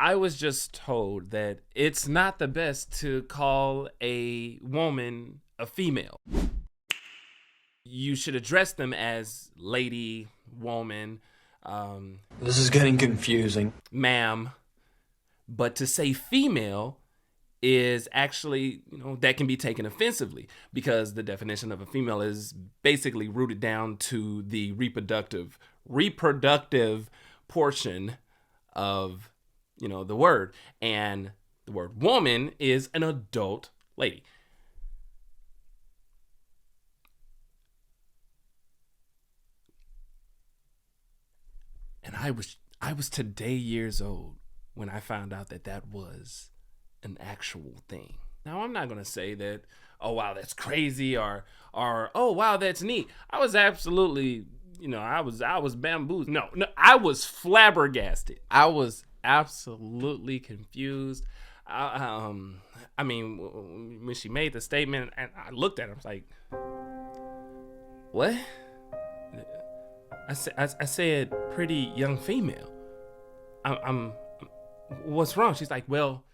I was just told that it's not the best to call a woman a female. You should address them as lady, woman, This is getting confusing. ma'am. But to say female is actually, that can be taken offensively because the definition of a female is basically rooted down to the reproductive portion of, the word. And the word woman is an adult lady. And I was today years old when I found out that was an actual thing. Now, I'm not going to say that, oh, wow, that's crazy or, oh, wow, that's neat. I was absolutely, I was bamboozled. No, I was flabbergasted. I was absolutely confused. When she made the statement and I looked at her, I was like, what? I said pretty young female. I'm what's wrong? She's like, well,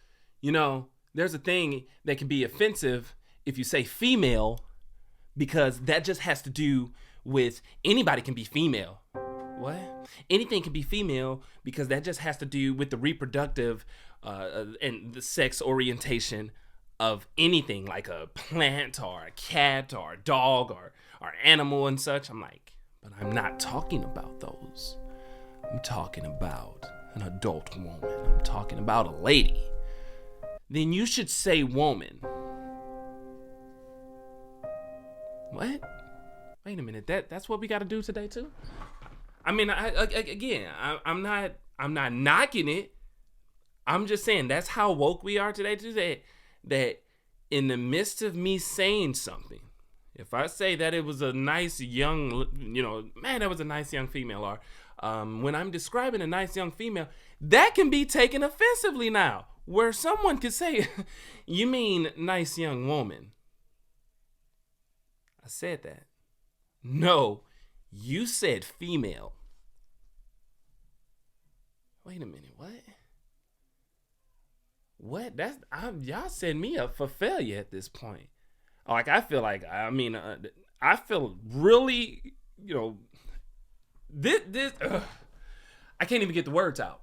there's a thing that can be offensive if you say female because that just has to do with anybody can be female. What? Anything can be female because that just has to do with the reproductive and the sex orientation of anything like a plant or a cat or a dog or animal and such. I'm like, but I'm not talking about those. I'm talking about an adult woman. I'm talking about a lady. Then you should say woman. What? Wait a minute. That's what we got to do today too? I mean, I'm not knocking it. I'm just saying that's how woke we are today too. That in the midst of me saying something, if I say that it was a nice young, that was a nice young female, or when I'm describing a nice young female, that can be taken offensively now, where someone could say, you mean nice young woman. I said that. No, you said female. Wait a minute, what? What? Y'all set me up for failure at this point. Like, I feel really, this I can't even get the words out.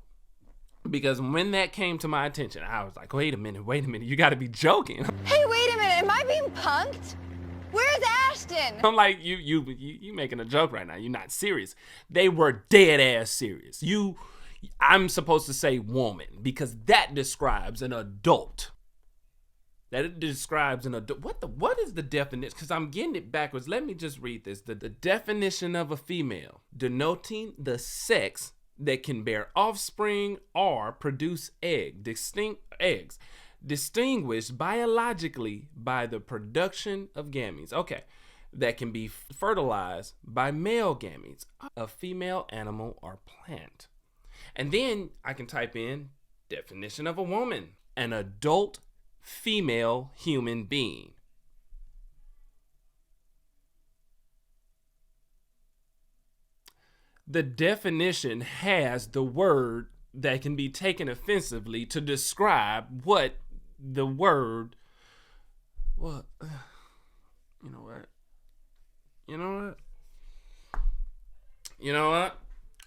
Because when that came to my attention, I was like, wait a minute, you gotta be joking. Hey, wait a minute, am I being punked? Where's Ashton? I'm like, you making a joke right now, you're not serious. They were dead ass serious. I'm supposed to say woman, because that describes an adult. That it describes an adult. What is the definition? Because I'm getting it backwards. Let me just read this. The definition of a female, denoting the sex that can bear offspring or produce eggs, distinguished biologically by the production of gametes. Okay, that can be fertilized by male gametes, a female animal or plant. And then I can type in definition of a woman, an adult female human being. The definition has the word that can be taken offensively to describe what the word. What? You know what?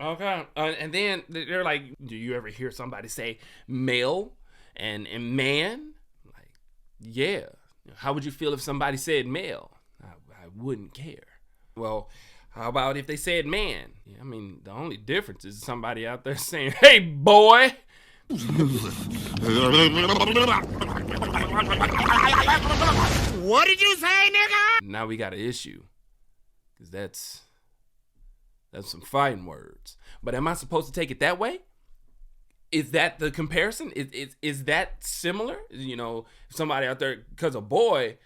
Okay. And then they're like, do you ever hear somebody say male and man? Like, yeah. How would you feel if somebody said male? I wouldn't care. Well, how about if they said man? Yeah, I mean, the only difference is somebody out there saying, hey, boy. What did you say, nigga? Now we got an issue. Because that's some fighting words. But am I supposed to take it that way? Is that the comparison? Is that similar? Somebody out there, because a boy,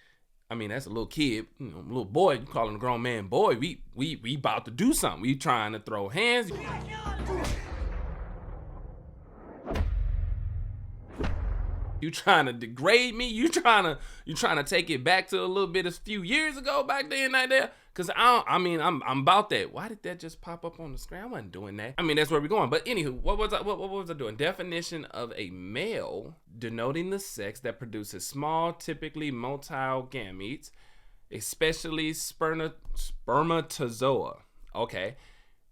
I mean, that's a little kid, a little boy, you calling a grown man boy, we about to do something. We trying to throw hands. You trying to degrade me? You trying to take it back to a little bit a few years ago back then, right there? Cause I'm about that. Why did that just pop up on the screen? I wasn't doing that. I mean, that's where we're going. But anywho, what was I doing? Definition of a male, denoting the sex that produces small, typically motile gametes, especially spermatozoa. Okay,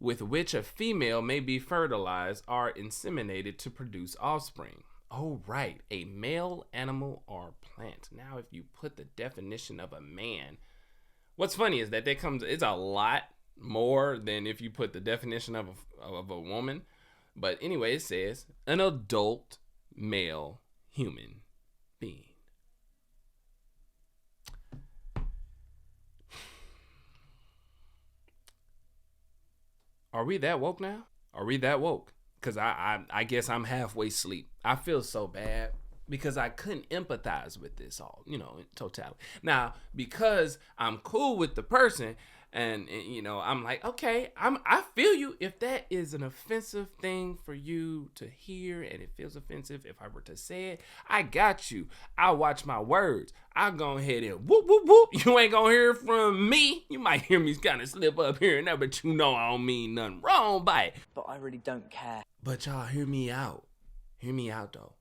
with which a female may be fertilized or inseminated to produce offspring. Oh, right, a male animal or plant. Now, if you put the definition of a man. What's funny is that it's a lot more than if you put the definition of a woman. But anyway, it says an adult male human being. Are we that woke now? Are we that woke? Because I guess I'm halfway asleep. I feel so bad. Because I couldn't empathize with this all, in totality. Now, because I'm cool with the person and I'm like, okay, I feel you. If that is an offensive thing for you to hear and it feels offensive if I were to say it, I got you. I'll watch my words. I'll go ahead and whoop, whoop, whoop. You ain't gonna hear from me. You might hear me kind of slip up here and there, but I don't mean nothing wrong by it. But I really don't care. But y'all hear me out. Hear me out, though.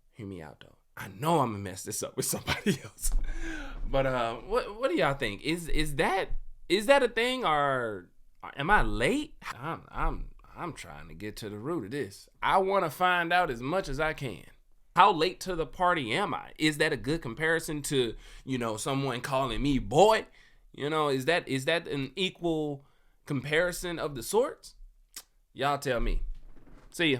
I know I'm gonna mess this up with somebody else. But what do y'all think? Is that a thing, or am I late? I'm trying to get to the root of this. I want to find out as much as I can. How late to the party am I? Is that a good comparison to, someone calling me boy? Is that an equal comparison of the sorts? Y'all tell me. See ya.